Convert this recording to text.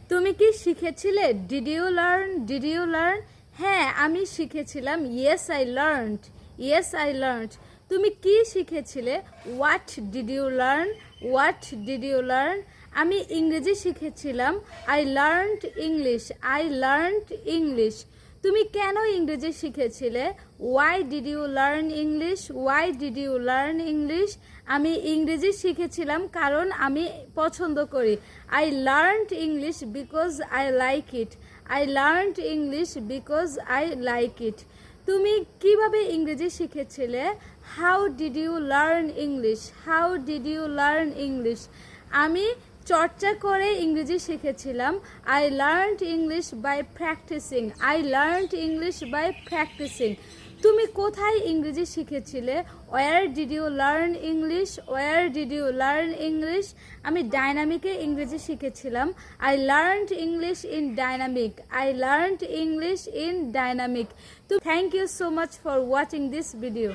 তুমি কি শিখেছিলে? Did you learn? Did you learn? হ্যাঁ, আমি শিখেছিলাম। Yes I learned. Yes I learned. তুমি কি শিখেছিলে? What did you learn? What did you learn? আমি ইংরেজি শিখেছিলাম। I learned English. I learned English. তুমি কেন ইংরেজি শিখেছিলে? Why did you learn English? Why did you learn English? আমি ইংরেজি শিখেছিলাম কারণ আমি পছন্দ করি। I learned English because I like it. I learned English because I like it. তুমি কিভাবে ইংরেজি শিখেছিলে? How did you learn English? How did you learn English? আমি চর্চা করে ইংরেজি শিখেছিলাম। I learned English by practising. I learned English by practising. তুমি কোথায় ইংরেজি শিখেছিলে? Where did you learn English? Where did you learn English? আমি ডাইনামিকে ইংরেজি শিখেছিলাম। I learned English in Dynamic. I learned English in Dynamic. তো thank you so much for watching this video.